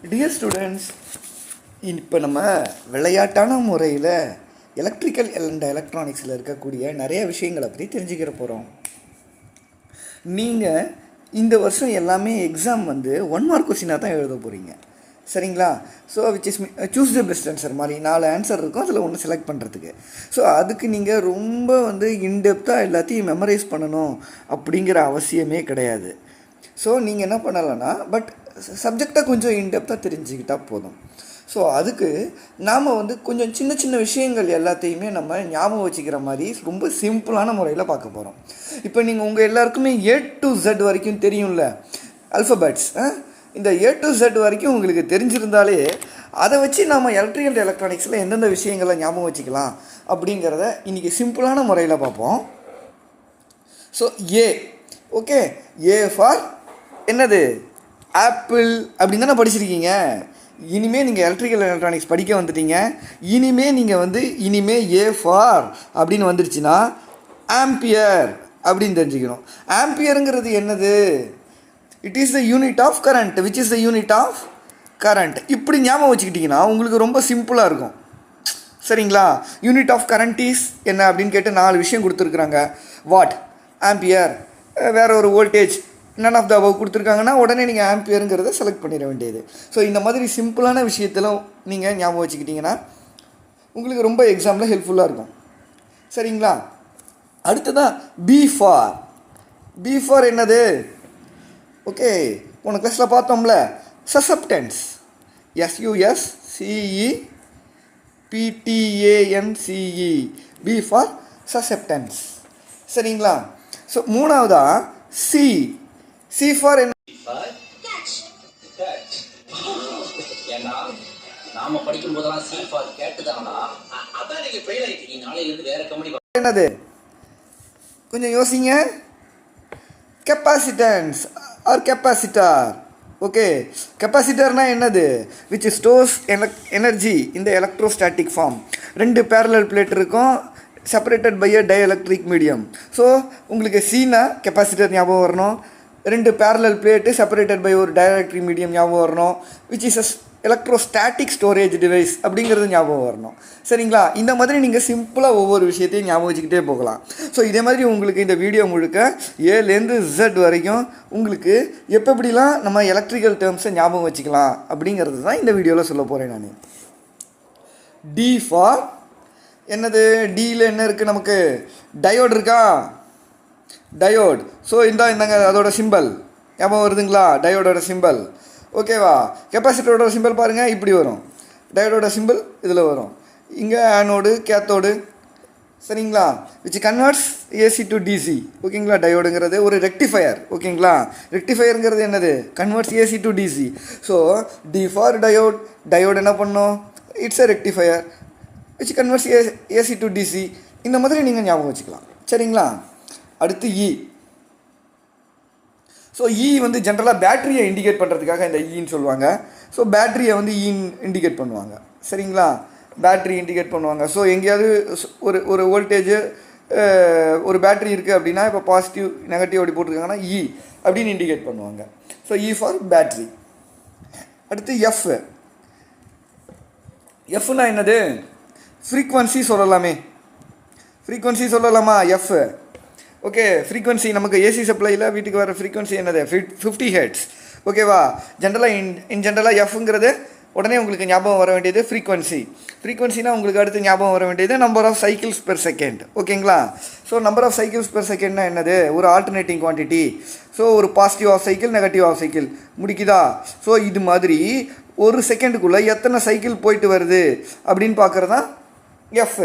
Dear students, இப்போ நம்ம விளையாட்டான முறையில் எலக்ட்ரிக்கல் அண்ட் எலக்ட்ரானிக்ஸில் இருக்கக்கூடிய நிறைய விஷயங்களை பற்றி தெரிஞ்சுக்கிற போகிறோம். நீங்கள் இந்த வருஷம் எல்லாமே எக்ஸாம் வந்து 1 மார்க் கொஸ்டினாக தான் எழுத போகிறீங்க, சரிங்களா? So which is choose the best answer மாதிரி 4 ஆன்சர் இருக்கும், அதில் ஒன்று செலக்ட் பண்ணுறதுக்கு. ஸோ அதுக்கு நீங்கள் ரொம்ப இன்டெப்த்தாக எல்லாத்தையும் மெமரைஸ் பண்ணணும் அப்படிங்கிற அவசியமே கிடையாது. ஸோ நீங்கள் என்ன பண்ணலான்னா, பட் சப்ஜெக்டை கொஞ்சம் இன்டெப்த்தாக தெரிஞ்சுக்கிட்டால் போதும். ஸோ அதுக்கு நாம் கொஞ்சம் சின்ன சின்ன விஷயங்கள் எல்லாத்தையுமே நம்ம ஞாபகம் வச்சுக்கிற மாதிரி ரொம்ப சிம்பிளான முறையில் பார்க்க போகிறோம். இப்போ நீங்கள் உங்கள் எல்லாருக்குமே A to Z வரைக்கும் தெரியும்ல, அல்ஃபபெட்ஸ். இந்த A to Z வரைக்கும் உங்களுக்கு தெரிஞ்சிருந்தாலே அதை வச்சு நம்ம எலக்ட்ரிக்கல் எலக்ட்ரானிக்ஸில் எந்தெந்த விஷயங்களை ஞாபகம் வச்சுக்கலாம் அப்படிங்கிறத இன்றைக்கி சிம்பிளான முறையில் பார்ப்போம். ஸோ ஓகே, ஏ ஃபார் என்னது? ஆப்பிள் அப்படின்னு தானே படிச்சிருக்கீங்க. இனிமேல் நீங்கள் எலக்ட்ரிக்கல் எலக்ட்ரானிக்ஸ் படிக்க வந்துட்டீங்க. இனிமே ஏ ஃபார் அப்படின்னு வந்துருச்சுன்னா ஆம்பியர் அப்படின்னு தெரிஞ்சுக்கணும். ஆம்பியருங்கிறது என்னது? It is the unit of current. Which is the unit of current. இப்படி ஞாபகம் வச்சுக்கிட்டிங்கன்னா உங்களுக்கு ரொம்ப சிம்பிளாக இருக்கும், சரிங்களா? யூனிட் ஆஃப் கரண்ட் இஸ் என்ன அப்படின்னு கேட்டு 4 விஷயம் கொடுத்துருக்குறாங்க. வாட், ஆம்பியர், வேறு ஒரு voltage, none of the above கொடுத்துருக்காங்கன்னா உடனே நீங்கள் ஆம்பியருங்கிறத செலக்ட் பண்ணிட வேண்டியது. ஸோ இந்த மாதிரி சிம்பிளான விஷயத்தில் நீங்கள் ஞாபகம் வச்சுக்கிட்டிங்கன்னா உங்களுக்கு ரொம்ப எக்ஸாமில் ஹெல்ப்ஃபுல்லாக இருக்கும், சரிங்களா? அடுத்ததான் பி ஃபார் என்னது? ஓகே, போன கிளாஸில் பார்த்தோம்ல, சசப்டன்ஸ். SUSCEPTANCE, பி ஃபார் சசப்டன்ஸ், சரிங்களா? ஸோ மூணாவதா சி ஃபார் என்ன? நாம படிக்கும் போதெல்லாம் சி ஃபார் கேட் தானா? அதான் நீங்க ஃபெயில் ஆயிட்டீங்க. நாளையில இருந்து வேற கம்பெனி. என்னது? கொஞ்சம் யோசிங்க. Capacitance or capacitor. ஓகே, கெப்பாசிட்டர்னா என்னது? விச் ஸ்டோர்ஸ் எனர்ஜி இந்த எலக்ட்ரோஸ்டாட்டிக் ஃபார்ம். 2 பேரலல் பிளேட் இருக்கும், separated by a dielectric medium. So உங்களுக்கு சீனா கெப்பாசிட்டர் ஞாபகம் வரணும், 2 பேரலல் பிளேட்டு செப்பரேட்டட் பை ஒரு டைஎலக்ட்ரிக் மீடியம் ஞாபகம் வரணும், which is electrostatic storage device அப்படிங்கிறது ஞாபகம் வரணும், சரிங்களா? இந்த மாதிரி நீங்கள் சிம்பிளாக ஒவ்வொரு விஷயத்தையும் ஞாபகம் வச்சுக்கிட்டே போகலாம். ஸோ இதே மாதிரி உங்களுக்கு இந்த வீடியோ முழுக்க ஏலேருந்து Z வரைக்கும் உங்களுக்கு எப்படிலாம் நம்ம எலக்ட்ரிக்கல் டேர்ம்ஸை ஞாபகம் வச்சுக்கலாம் அப்படிங்கிறது தான் இந்த வீடியோவில் சொல்ல போகிறேன் நான். டி ஃபார் என்னது? டியில் என்ன இருக்குது நமக்கு? டயோடு இருக்கா? டயோட். ஸோ இந்தாங்க அதோட சிம்பல் ஞாபகம் வருதுங்களா? டயோடோட சிம்பல். ஓகேவா? கெப்பாசிட்டரோட சிம்பிள் பாருங்கள், இப்படி வரும். டயோடோட சிம்பிள் இதில் வரும். இங்கே ஆனோடு கேத்தோடு, சரிங்களா? Which converts AC to DC. ஓகேங்களா? டயோடுங்கிறது ஒரு ரெக்டிஃபயர். ஓகேங்களா? ரெக்டிஃபயருங்கிறது என்னது? Converts AC to DC. So D for diode என்ன பண்ணோம்? It's a rectifier which converts AC to DC. இந்த மாதிரி நீங்கள் ஞாபகம் வச்சுக்கலாம், சரிங்களா? அடுத்து ஸோ ஜென்ரலாக பேட்டரியை இண்டிகேட் பண்ணுறதுக்காக இந்த ஈன்னு சொல்லுவாங்க. ஸோ பேட்டரியை இண்டிகேட் பண்ணுவாங்க, சரிங்களா? பேட்டரி இண்டிகேட் பண்ணுவாங்க. ஸோ எங்கேயாவது ஒரு வோல்டேஜ் ஒரு பேட்டரி இருக்குது அப்படின்னா, இப்போ பாசிட்டிவ் நெகட்டிவ் அப்படி போட்டிருக்காங்கன்னா அப்படின்னு இண்டிகேட் பண்ணுவாங்க. So for battery. அடுத்து எஃப்னா என்னது? ஃப்ரீக்வன்சி சொல்லலாமா? ஓகே, ஃப்ரீக்வன்சி நமக்கு ஏசி சப்ளையில் வீட்டுக்கு வர ஃப்ரீக்வன்சி என்னது? 50 ஹெர்ட்ஸ். ஓகேவா? ஜென்ரலாக எஃப்ங்கிறது உடனே உங்களுக்கு ஞாபகம் வர வேண்டியது ஃப்ரீக்வன்சினா உங்களுக்கு அடுத்து ஞாபகம் வர வேண்டியது number of cycles per second. ஓகேங்களா? So number of cycles per செகண்ட்னா என்னது? ஒரு ஆல்டர்னேட்டிங் குவான்டிட்டி. ஸோ ஒரு positive half cycle, negative half cycle முடிக்குதா? ஸோ இது மாதிரி ஒரு செகண்டுக்குள்ளே எத்தனை சைக்கிள் போயிட்டு வருது அப்படின்னு பார்க்குறது தான் எஃப்.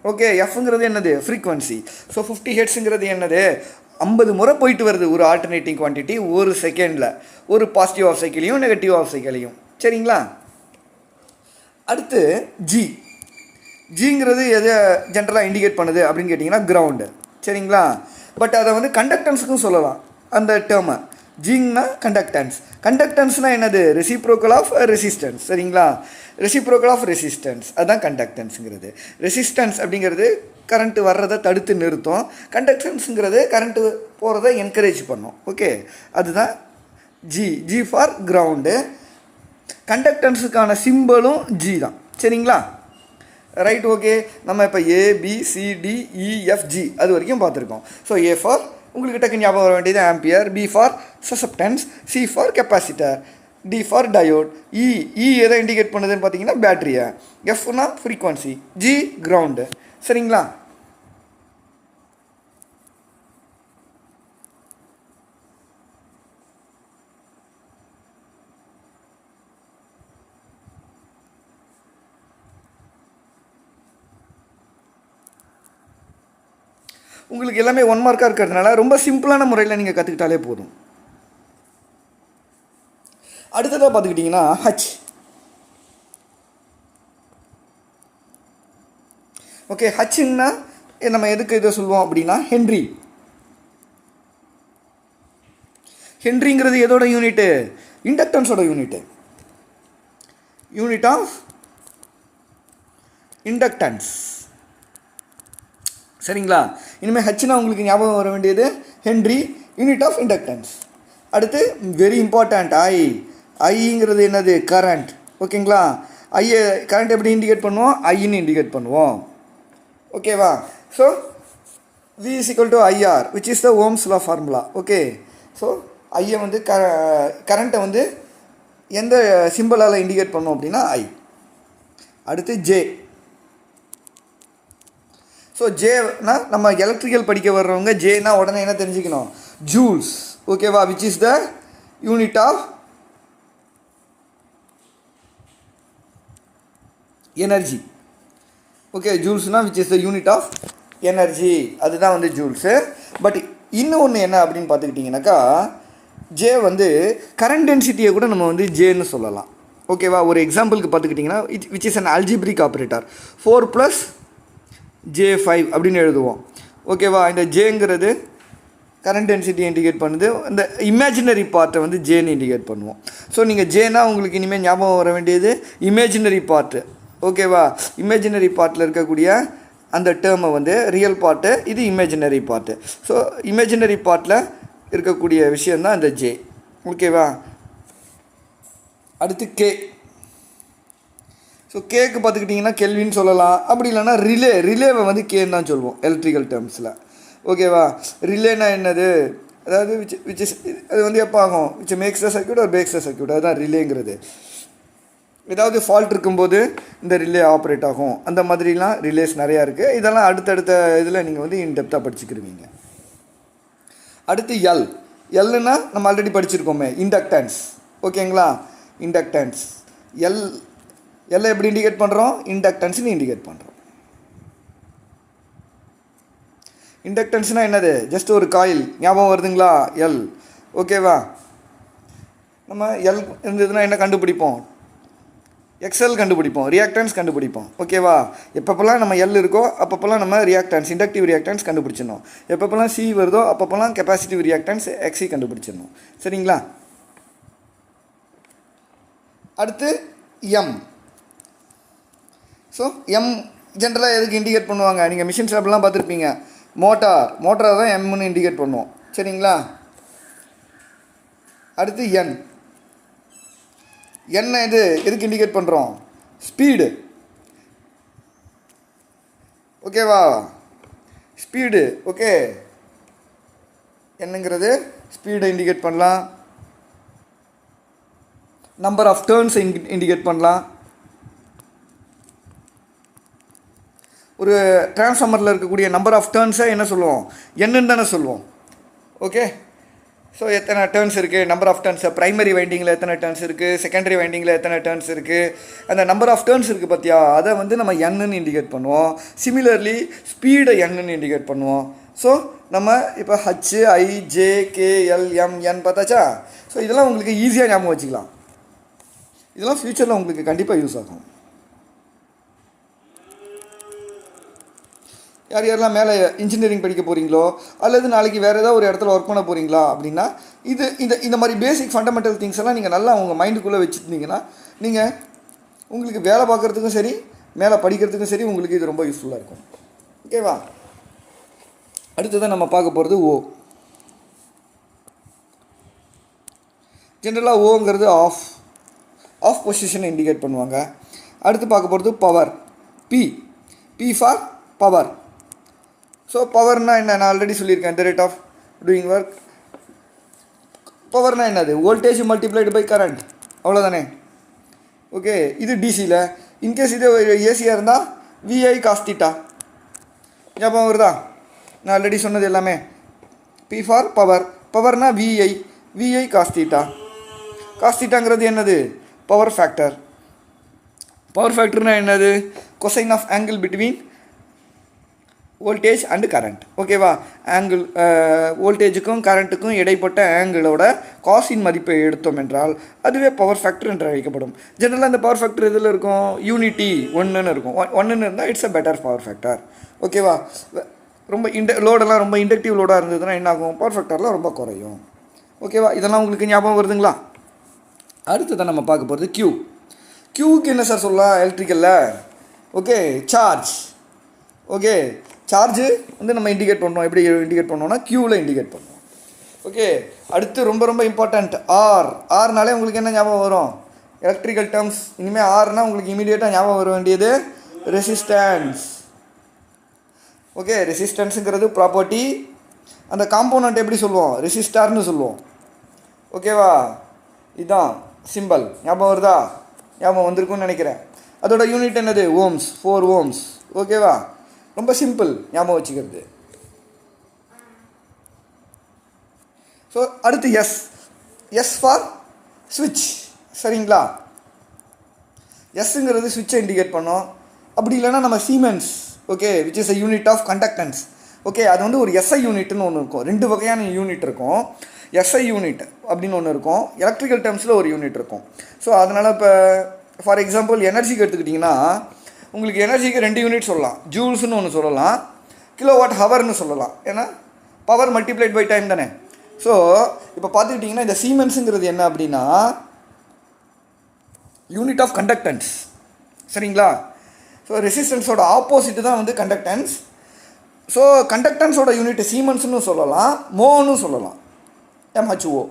ஓகே, எஃப்ங்கிறது என்னது? ஃப்ரீக்வன்சி. ஸோ 50 ஹெர்ட்ஸுங்கிறது என்னது? 50 முறை போயிட்டு வருது ஒரு ஆல்டர்னேட்டிங் குவான்டிட்டி ஒரு செகண்டில், ஒரு பாசிட்டிவ் ஆஃப் சைக்கிளையும் நெகட்டிவ் ஆஃப் சைக்கிளையும், சரிங்களா? அடுத்து ஜிங்கிறது எதை ஜென்ரலாக இண்டிகேட் பண்ணுது அப்படின்னு கேட்டிங்கன்னா கிரவுண்டு, சரிங்களா? பட் அதை கண்டக்டன்ஸுக்கும் சொல்லலாம் அந்த டேர்மை. ஜிங்னா கண்டக்டன்ஸ்னால் என்னது? ரெசிப்ரோக்கல் ஆஃப் ரெசிஸ்டன்ஸ், சரிங்களா? ரெசிப்ரோக்கல் ஆஃப் ரெசிஸ்டன்ஸ் அதுதான் கண்டக்டன்ஸுங்கிறது. ரெசிஸ்டன்ஸ் அப்படிங்கிறது கரண்ட்டு வர்றதை தடுத்து நிறுத்தும், கண்டக்டன்ஸுங்கிறது கரண்ட்டு போகிறத என்கரேஜ் பண்ணும். ஓகே, அதுதான் ஜி ஃபார் கிரவுண்டு. கண்டக்டன்ஸுக்கான சிம்பிளும் ஜி தான். சரிங்களா? Right, okay. நம்ம இப்போ ABCDEFG அது வரைக்கும் பார்த்துருக்கோம். ஸோ A ஃபார் உங்களுக்கு டக்கு ஞாபகம் வர வேண்டியது ampere, B for susceptance, C for capacitor, D for diode, E எதை இண்டிகேட் பண்ணுதுன்னு பார்த்தீங்கன்னா பேட்டரியை, Fனா ஃப்ரீக்வன்சி, G கிரவுண்டு. சரிங்களா? உங்களுக்கு எல்லாமே 1 மார்க்காக இருக்கிறதுனால ரொம்ப சிம்பிளான முறையில் நீங்கள் கற்றுக்கிட்டாலே போதும். அடுத்ததாக பார்த்துக்கிட்டிங்கன்னா ஹச். ஓகே, ஹச்ன்னா நம்ம எதுக்கு இதை சொல்லுவோம் அப்படின்னா ஹென்ரி. ஹென்ரிங்கிறது எதோட யூனிட்டு? இண்டக்டன்ஸோட யூனிட்டு. Unit of inductance. சரிங்களா? இனிமேல் ஹச்னா உங்களுக்கு ஞாபகம் வர வேண்டியது ஹென்ரி, யூனிட் ஆஃப் இண்டக்டன்ஸ். அடுத்து வெரி இம்பார்ட்டண்ட் ஐங்கிறது என்னது? கரண்ட். ஓகேங்களா? கரண்ட் எப்படி இண்டிகேட் பண்ணுவோம்? ஐன்னு இண்டிகேட் பண்ணுவோம். ஓகேவா? So V is equal to IR which is the Ohm's law formula. Okay, so ஐயை வந்து கரண்ட்டை வந்து எந்த சிம்பிளால் இண்டிகேட் பண்ணோம் அப்படின்னா ஐ. அடுத்து ஜே. ஸோ ஜேனா நம்ம எலக்ட்ரிக்கல் படிக்க வர்றவங்க ஜேனா உடனே என்ன தெரிஞ்சுக்கணும்? ஜூல்ஸ். ஓகேவா? Which is the unit of energy. Okay, ஜூல்ஸ்னால் which is the unit of energy, அதுதான் வந்து ஜூல்ஸு. பட் இன்னும் ஒன்று என்ன அப்படின்னு பார்த்துக்கிட்டிங்கனாக்கா, ஜே வந்து கரண்ட் டென்சிட்டியை கூட நம்ம வந்து ஜேன்னு சொல்லலாம். ஓகேவா? ஒரு எக்ஸாம்பிளுக்கு பார்த்துக்கிட்டிங்கன்னா which is an algebraic operator 4 + J5 அப்படின்னு எழுதுவோம். ஓகேவா? இந்த ஜேங்கிறது கரண்ட் டென்சிட்டி இண்டிகேட் பண்ணுது. இந்த இமேஜினரி பார்ட்டை வந்து ஜேன்னு இண்டிகேட் பண்ணுவோம். ஸோ நீங்கள் ஜேனா உங்களுக்கு இனிமேல் ஞாபகம் வர வேண்டியது இமேஜினரி பார்ட்டு. ஓகேவா? இமேஜினரி பார்ட்டில் இருக்கக்கூடிய அந்த டேர்மை வந்து ரியல் பார்ட்டு, இது இமேஜினரி பார்ட்டு. ஸோ இமேஜினரி பார்ட்டில் இருக்கக்கூடிய விஷயந்தான் இந்த ஜே. ஓகேவா? அடுத்து கே. ஸோ கேக்கு பார்த்துக்கிட்டிங்கன்னா கெல்வின்னு சொல்லலாம், அப்படி இல்லைன்னா ரிலேவை வந்து கேன்னு தான் சொல்லுவோம் எலக்ட்ரிக்கல் டேர்ம்ஸில். ஓகேவா? ரிலேனா என்னது? அதாவது விச் இஸ் அது வந்து எப்போ ஆகும்? விச் மேக்ஸ் த சர்க்யூட் ஒரு பிரேக்ஸ் த சர்க்யூட், அதுதான் ரிலேங்கிறது. ஏதாவது ஃபால்ட் இருக்கும்போது இந்த ரிலே ஆப்ரேட் ஆகும். அந்த மாதிரிலாம் ரிலேஸ் நிறையா இருக்குது. இதெல்லாம் அடுத்தடுத்த இதில் நீங்கள் வந்து இன்டெப்த்தாக படிச்சுக்கிடுவீங்க. அடுத்து எல்லுன்னா நம்ம ஆல்ரெடி படிச்சிருக்கோமே, இண்டக்டன்ஸ். ஓகேங்களா? இண்டக்டன்ஸ். எல்லாம் எப்படி இண்டிகேட் பண்ணுறோம்? இண்டக்டன்ஸ்னு இண்டிகேட் பண்ணுறோம். இண்டக்டன்ஸ்னால் என்னது? ஜஸ்ட் ஒரு காயில். ஞாபகம் வருதுங்களா? எல். ஓகேவா? நம்ம எல் இருந்ததுன்னா என்ன கண்டுபிடிப்போம்? எக்ஸ்எல் கண்டுபிடிப்போம், ரியாக்டன்ஸ் கண்டுபிடிப்போம். ஓகேவா? எப்பப்போலாம் நம்ம எல் இருக்கோ அப்பப்போலாம் நம்ம ரியாக்டன்ஸ், இண்டக்டிவ் ரியாக்டன்ஸ் கண்டுபிடிச்சிடணும். எப்பப்போலாம் சி வருதோ அப்பப்போலாம் கெப்பாசிட்டிவ் ரியாக்டன்ஸ் எக்ஸி கண்டுபிடிச்சிடணும். சரிங்களா? அடுத்து எம். ஸோ எம் ஜென்ரலாக எதுக்கு இண்டிகேட் பண்ணுவாங்க? நீங்கள் மிஷின் ஷாப்லாம் பார்த்துருப்பீங்க. மோட்டாரை தான் எம்னு இண்டிகேட் பண்ணுவோம். சரிங்களா? அடுத்து என். என்ன இது எதுக்கு இண்டிகேட் பண்ணுறோம்? ஸ்பீடு. ஓகேவா? ஸ்பீடு. ஓகே, என்னங்கிறது ஸ்பீடை இண்டிகேட் பண்ணலாம். நம்பர் ஆஃப் டேர்ன்ஸை இண்டிகேட் பண்ணலாம். ஒரு டிரான்ஸ்ஃபார்மரில் இருக்கக்கூடிய நம்பர் ஆஃப் டேர்ன்ஸை என்ன சொல்லுவோம்? என்னன்னு தானே சொல்லுவோம். ஓகே, ஸோ எத்தனை டேர்ன்ஸ் இருக்குது, நம்பர் ஆஃப் டேர்ன்ஸை ப்ரைமரி வைண்டிங்கில் எத்தனை டேர்ன்ஸ் இருக்குது, செகண்டரி வைண்டிங்கில் எத்தனை டேர்ன்ஸ் இருக்குது, அந்த நம்பர் ஆஃப் டேர்ன்ஸ் இருக்குது பார்த்தியா, அதை வந்து நம்ம என்னன்னு இண்டிகேட் பண்ணுவோம். சிமிலர்லி ஸ்பீடை என்னன்னு இண்டிகேட் பண்ணுவோம். ஸோ நம்ம இப்போ ஹச், ஐ, ஜே, கே, எல், எம், என் பார்த்தாச்சா? ஸோ இதெல்லாம் உங்களுக்கு ஈஸியாக ஞாபகம் வச்சுக்கலாம். இதெல்லாம் ஃப்யூச்சரில் உங்களுக்கு கண்டிப்பாக யூஸ் ஆகும். யார் யாரெல்லாம் மேலே இன்ஜினியரிங் படிக்க போகிறீங்களோ அல்லது நாளைக்கு வேறு ஏதாவது ஒரு இடத்துல ஒர்க் பண்ண போகிறீங்களா அப்படின்னா இந்த மாதிரி பேசிக் ஃபண்டமெண்டல் திங்ஸ் எல்லாம் நீங்கள் நல்லா உங்கள் மைண்டுக்குள்ளே வச்சுருந்தீங்கன்னா நீங்கள் உங்களுக்கு வேலை பார்க்குறதுக்கும் சரி மேலே படிக்கிறதுக்கும் சரி உங்களுக்கு இது ரொம்ப யூஸ்ஃபுல்லாக இருக்கும். ஓகேவா? அடுத்ததான் நம்ம பார்க்க போகிறது ஓ. ஜென்ரலாக ஓங்கிறது ஆஃப், ஆஃப் பொசிஷனை இண்டிகேட் பண்ணுவாங்க. அடுத்து பார்க்க போகிறது power. P for power. So பவர்னால் என்ன, நான் ஆல்ரெடி சொல்லியிருக்கேன், the rate of doing work. பவர்னால் என்னது, வோல்டேஜ் மல்டிப்ளைடு பை கரண்ட், அவ்வளோதானே. ஓகே, இது டிசியில். இன்கேஸ் இது ஏசியாக இருந்தால் விஐ காஸ்திட்டா. ஞாபகம் வருதா, நான் ஆல்ரெடி சொன்னது எல்லாமே. P for power. பவர்னால் விஐ காஸ்திட்டா. காஸ்திட்டாங்கிறது என்னது, பவர் ஃபேக்டர். பவர் ஃபேக்டர்னால் என்னது, cosine of angle between voltage and current. ஓகேவா, ஆங்கிள் வோல்டேஜுக்கும் கரண்ட்டுக்கும் இடைப்பட்ட ஆங்கிளோட காசின் மதிப்பை எடுத்தோம் என்றால் அதுவே பவர் ஃபேக்டர் என்று அழைக்கப்படும். ஜென்ரலாக இந்த பவர் ஃபேக்டர் இதில் இருக்கும், யூனிட்டி 1ன்னு இருக்கும். 1ன்னு இருந்தால் it's a better power factor. ஓகேவா, ரொம்ப லோடெல்லாம் ரொம்ப இண்டக்டிவ் லோடாக இருந்ததுன்னா என்ன ஆகும், பவர் ஃபேக்டர்லாம் ரொம்ப குறையும். ஓகேவா, இதெல்லாம் உங்களுக்கு ஞாபகம் வருதுங்களா. அடுத்ததான் நம்ம பார்க்க போகிறது க்யூவுக்கு என்ன சார் சொல்லலாம் எலக்ட்ரிக்கலில். Okay, charge. ஓகே, சார்ஜு வந்து நம்ம இண்டிகேட் பண்ணுறோம். எப்படி இண்டிகேட் பண்ணுவோம்னா க்யூவில் இண்டிகேட் பண்ணுவோம். ஓகே, அடுத்து ரொம்ப ரொம்ப இம்பார்ட்டண்ட் ஆர்னாலே உங்களுக்கு என்ன ஞாபகம் வரும், எலக்ட்ரிக்கல் டேர்ம்ஸ். இனிமேல் ஆர்னால் உங்களுக்கு இமீடியட்டாக ஞாபகம் வர வேண்டியது ரெசிஸ்டன்ஸ். ஓகே, ரெசிஸ்டன்ஸுங்கிறது ப்ராப்பர்ட்டி. அந்த காம்போனண்ட் எப்படி சொல்லுவோம், ரெசிஸ்டார்னு சொல்லுவோம். ஓகேவா, இதுதான் சிம்பிள். ஞாபகம் வருதா, ஞாபகம் வந்திருக்குன்னு நினைக்கிறேன். அதோட யூனிட் என்னது, ஓம்ஸ், 4 ஓம்ஸ். ஓகேவா, ரொம்ப சிம்பிள் ஞாபகம் வச்சுக்கிறது. ஸோ அடுத்து எஸ் ஃபார் ஸ்விட்ச். சரிங்களா, எஸ்ஸுங்கிறது ஸ்விட்சை இண்டிகேட் பண்ணோம். அப்படி இல்லைன்னா நம்ம Siemens, okay, which is a unit of conductance. Okay, அது வந்து ஒரு எஸ்ஐ யூனிட்னு ஒன்று இருக்கும். 2 வகையான யூனிட் இருக்கும். எஸ்ஐ யூனிட் அப்படின்னு ஒன்று இருக்கும், எலக்ட்ரிக்கல் டேர்ம்ஸில் ஒரு யூனிட் இருக்கும். ஸோ அதனால் இப்போ ஃபார் எக்ஸாம்பிள் எனர்ஜிக்கு எடுத்துக்கிட்டிங்கன்னா உங்களுக்கு எனர்ஜிக்கு 2 யூனிட் சொல்லலாம். ஜூல்ஸ்னு ஒன்று சொல்லலாம், கிலோவாட் ஹவர்னு சொல்லலாம். ஏன்னா பவர் மல்டிப்ளைட் பை டைம் தானே. ஸோ இப்போ பார்த்துக்கிட்டிங்கன்னா இந்த சீமென்ஸுங்கிறது என்ன அப்படின்னா யூனிட் ஆஃப் கண்டக்டன்ஸ். சரிங்களா, ஸோ ரெசிஸ்டன்ஸோட ஆப்போசிட்டு தான் வந்து கண்டக்டன்ஸ். ஸோ கண்டக்டன்ஸோட யூனிட் சீமென்ஸ்னு சொல்லலாம், மோன்னு சொல்லலாம், MHO.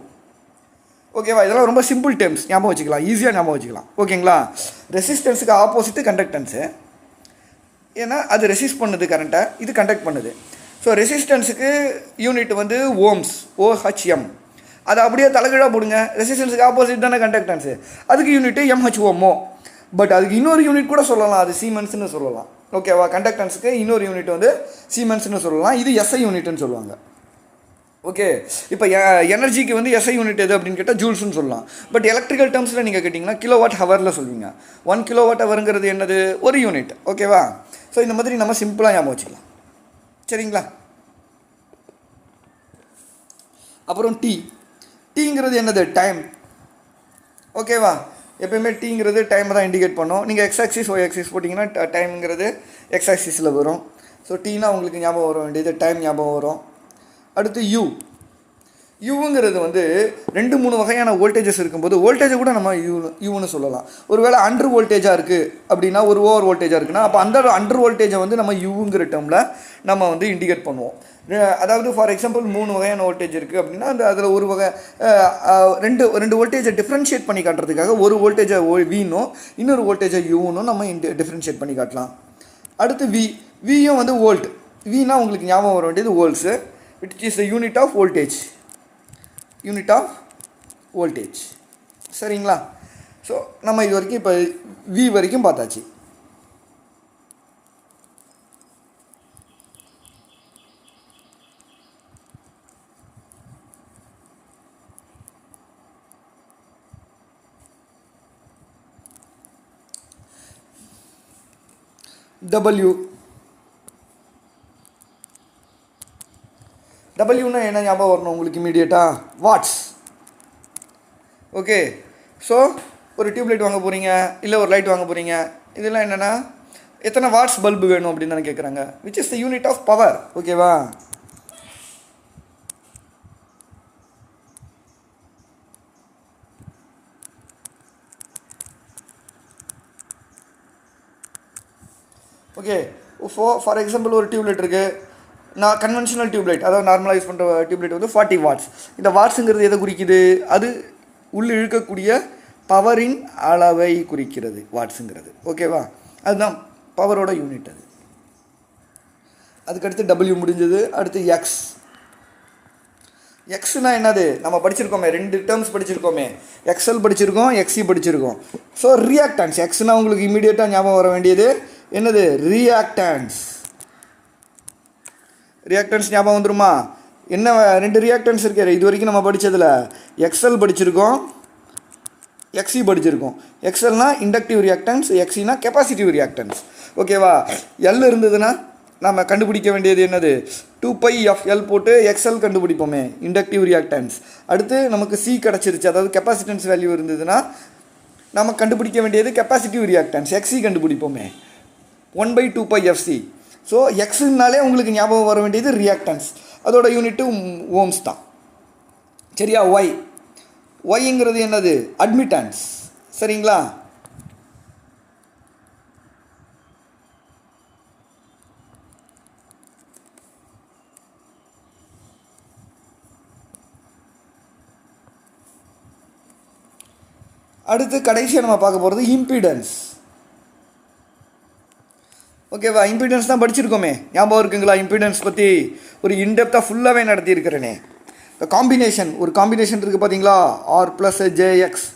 ஓகேவா, இதெல்லாம் ரொம்ப சிம்பிள் டேர்ம்ஸ், ஞாபகம் வச்சுக்கலாம், ஈஸியாக ஞாபகம் வச்சுக்கலாம். ஓகேங்களா, ரெசிஸ்டன்ஸுக்கு ஆப்போசிட்டு கண்டக்டன்ஸு. ஏன்னா அது ரெசிஸ்ட் பண்ணுது கரண்ட்டை, இது கண்டக்ட் பண்ணுது. ஸோ ரெசிஸ்டன்ஸுக்கு யூனிட் வந்து ஓம்ஸ், OHM. அதை அப்படியே தலைகீழாக போடுங்க, ரெசிஸ்டன்ஸுக்கு ஆப்போசிட் தானே கண்டக்டன்ஸு, அதுக்கு யூனிட்டு MHO மோ. பட் அதுக்கு இன்னொரு யூனிட் கூட சொல்லலாம், அது சீமென்ஸ்னு சொல்லலாம். ஓகேவா, கண்டக்டன்ஸுக்கு இன்னொரு யூனிட் வந்து சீமென்ஸ்னு சொல்லலாம், இது SI யூனிட்னு சொல்லுவாங்க. ஓகே, இப்போ எனர்ஜிக்கு வந்து எஸ்ஐ யூனிட் எது அப்படின்னு கேட்டால் ஜூல்ஸ்னு சொல்லலாம். பட் எலக்ட்ரிக்கல் டேர்ம்ஸில் நீங்கள் கேட்டிங்கன்னா கிலோவாட் ஹவரில் சொல்லுவீங்க. 1 கிலோவாட் ஹவருங்கிறது என்னது, ஒரு யூனிட். ஓகேவா, ஸோ இந்த மாதிரி நம்ம சிம்பிளாக ஞாபகம் வச்சுக்கலாம். சரிங்களா, அப்புறம் டீங்கிறது என்னது, டைம். ஓகேவா, எப்பயுமே டீங்கிறது டைம் தான் இண்டிகேட் பண்ணோம். நீங்கள் எக்ஸ் ஆக்சிஸ் ஒய் ஆக்சிஸ் போட்டிங்கன்னா டைமுங்கிறது எக்ஸ் ஆக்சிஸில் வரும். ஸோ டீனா உங்களுக்கு ஞாபகம் வர வேண்டியது டைம் ஞாபகம் வரும். அடுத்து யூங்கிறது வந்து 2-3 வகையான வோல்டேஜஸ் இருக்கும்போது வோல்டேஜை கூட நம்ம யூன்னு சொல்லலாம். ஒருவேளை அண்டர் வோல்டேஜாக இருக்குது அப்படின்னா, ஒரு ஓவர் வோல்டேஜாக இருக்குன்னா, அப்போ அந்த அண்டர் வோல்டேஜை வந்து நம்ம யூங்கிற டேர்மில் நம்ம வந்து இண்டிகேட் பண்ணுவோம். அதாவது ஃபார் எக்ஸாம்பிள் 3 வகையான வோல்டேஜ் இருக்குது அப்படின்னா அதில் ஒரு வகை ரெண்டு வோல்டேஜை டிஃப்ரென்ஷியேட் பண்ணி காட்டுறதுக்காக ஒரு வோல்டேஜை வீணும் இன்னொரு வோல்டேஜை யூனும் நம்ம டிஃப்ரென்ஷியேட் பண்ணி காட்டலாம். அடுத்து வியும் வந்து வோல்ட். வினா உங்களுக்கு ஞாபகம் வர வேண்டியது volts, which is the unit of voltage. சரிங்களா, ஸோ நம்ம இது வரைக்கும் இப்போ வி வரைக்கும் பார்த்தாச்சு. டபிள்யூன்னா என்ன ஞாபகம் வரணும் உங்களுக்கு இமீடியட்டாக, வாட்ஸ். ஓகே, ஸோ ஒரு டியூப்லைட் வாங்க போகிறீங்க, இல்லை ஒரு லைட் வாங்க போகிறீங்க, இதெல்லாம் என்னென்னா எத்தனை வாட்ஸ் பல்பு வேணும் அப்படின்னு தானே கேட்குறாங்க, which is the unit of power. ஓகேவா, ஓகே, ஃபார் எக்ஸாம்பிள் ஒரு டியூப்லைட் இருக்குது, நான் கன்வென்ஷனல் டியூப்லைட், அதாவது நார்மலாக யூஸ் பண்ணுற டியூப்லைட் வந்து 40 வாட்ஸ். இந்த வாட்ஸுங்கிறது எதை குறிக்குது, அது உள்ளே இழுக்கக்கூடிய பவரின் அளவை குறிக்கிறது வாட்ஸுங்கிறது. ஓகேவா? அதுதான் பவரோட யூனிட். அது அதுக்கடுத்து டபிள்யூ முடிஞ்சது. அடுத்து எக்ஸ். எக்ஸ்னா என்னது? நம்ம படிச்சிருக்கோமே, 2 டேர்ம்ஸ் படிச்சிருக்கோமே, எக்ஸ்எல் படிச்சிருக்கோம், எக்ஸி படிச்சிருக்கோம். So reactance. எக்ஸ்னா உங்களுக்கு இமீடியட்டாக ஞாபகம் வர வேண்டியது என்னது? ரியாக்டன்ஸ். ரியாக்டன்ஸ் ஞாபகம் வந்துருமா? என்ன 2 ரியாக்டன்ஸ் இருக்கு இது வரைக்கும் நம்ம படித்ததில்? எக்ஸ்எல் படிச்சிருக்கோம், எக்ஸி படிச்சிருக்கோம். எக்ஸ்எல்னா இண்டக்டிவ் ரியாக்டன்ஸ், எக்ஸினா கெப்பாசிட்டிவ் ரியாக்டன்ஸ். ஓகேவா? எல் இருந்ததுன்னா நம்ம கண்டுபிடிக்க வேண்டியது என்னது? 2π(L) போட்டு எக்ஸ்எல் கண்டுபிடிப்போமே, இண்டக்டிவ் ரியாக்டன்ஸ். அடுத்து நமக்கு சி கிடச்சிருச்சு, அதாவது கெப்பாசிட்டன்ஸ் வேல்யூ இருந்ததுன்னா நம்ம கண்டுபிடிக்க வேண்டியது கெப்பாசிட்டிவ் ரியாக்டன்ஸ், எக்ஸி கண்டுபிடிப்போமே, 1/2πfc. ஸோ எக்ஸுனாலே உங்களுக்கு ஞாபகம் வர வேண்டியது ரியாக்டன்ஸ். அதோட யூனிட்டு ஓம்ஸ் தான். சரியா? ஒய். ஒய்ங்கிறது என்னது? அட்மிட்டன்ஸ். சரிங்களா? அடுத்து கடைசியாக நம்ம பார்க்க போகிறது இம்பிடன்ஸ். ஓகேவா? இம்பிடன்ஸ் தான் படிச்சிருக்கோமே, ஞாபகம் இருக்குங்களா? இம்பிடன்ஸ் பற்றி ஒரு இன்டெப்த்தாக ஃபுல்லாகவே நடத்தியிருக்கிறேனே. இந்த காம்பினேஷன், ஒரு காம்பினேஷன் இருக்குது பார்த்தீங்களா? R plus J X.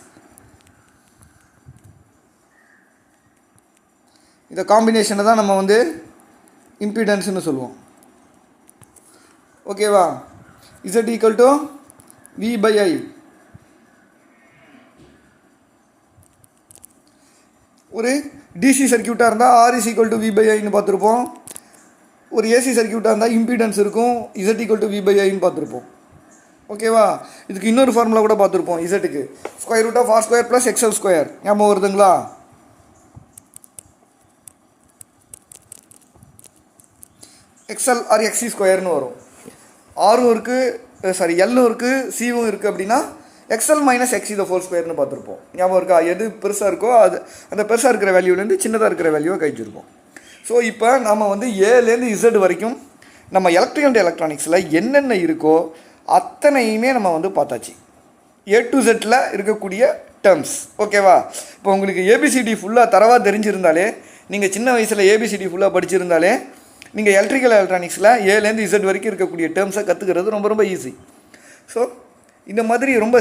இந்த காம்பினேஷனை தான் நம்ம வந்து இம்பிடன்ஸ்னு சொல்லுவோம். ஓகேவா? Z = V/I. ஒரு டிசி சர்க்கியூட்டாக இருந்தால் R = V/Iன்னு பார்த்துருப்போம். ஒரு ஏசி சர்க்கியூட்டாக இருந்தால் இம்பிடன்ஸ் இருக்கும், Z = V/Iன்னு பார்த்துருப்போம். ஓகேவா? இதுக்கு இன்னொரு ஃபார்முலா கூட பார்த்துருப்போம். இசட்டுக்கு √R² + XL². ஞாபகம் வருதுங்களா? XL or XC² வரும். ஆரும் இருக்குது, சாரி எல்லும் இருக்குது, சிவும் இருக்குது. அப்படின்னா XL - XC² பார்த்துருப்போம். ஞாபகம் இருக்கா? எது பெருசாக இருக்கோ அது அந்த பெருசாக இருக்கிற வேல்யூலேருந்து சின்னதாக இருக்கிற வேல்யூவை கழிச்சிருப்போம். ஸோ இப்போ நம்ம வந்து ஏலேருந்து இசட் வரைக்கும் நம்ம எலக்ட்ரிக்கல் அண்ட் எலக்ட்ரானிக்ஸில் என்னென்ன இருக்கோ அத்தனையுமே நம்ம வந்து பார்த்தாச்சு. A to Z இருக்கக்கூடிய டேர்ம்ஸ். ஓகேவா? இப்போ உங்களுக்கு ஏபிசிடி ஃபுல்லாக தரவாக தெரிஞ்சிருந்தாலே, நீங்கள் சின்ன வயசில் ஏபிசிடி ஃபுல்லாக படிச்சிருந்தாலே, நீங்கள் எலக்ட்ரிக்கல் எலக்ட்ரானிக்ஸில் ஏலேருந்து இசட் வரைக்கும் இருக்கக்கூடிய டேர்ம்ஸை கற்றுக்கிறது ரொம்ப ரொம்ப ஈஸி. ஸோ இந்த மாதிரி ரொம்ப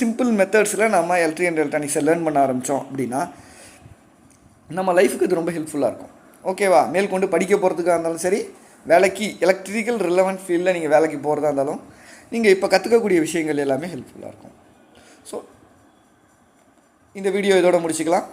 சிம்பிள் மெத்தட்ஸில் நம்ம எலக்ட்ரிக்கல் அண்ட் எலக்ட்ரானிக்ஸை லேர்ன் பண்ண ஆரம்பித்தோம் அப்படின்னா நம்ம லைஃபுக்கு இது ரொம்ப ஹெல்ப்ஃபுல்லாக இருக்கும். ஓகேவா? மேற்கொண்டு படிக்க போகிறதுக்காக இருந்தாலும் சரி, வேலைக்கு எலக்ட்ரிக்கல் ரிலவெண்ட் ஃபீல்டில் நீங்கள் வேலைக்கு போகிறதா இருந்தாலும் நீங்கள் இப்போ கற்றுக்கக்கூடிய விஷயங்கள் எல்லாமே ஹெல்ப்ஃபுல்லாக இருக்கும். ஸோ இந்த வீடியோ இதோட முடிச்சுக்கலாம்.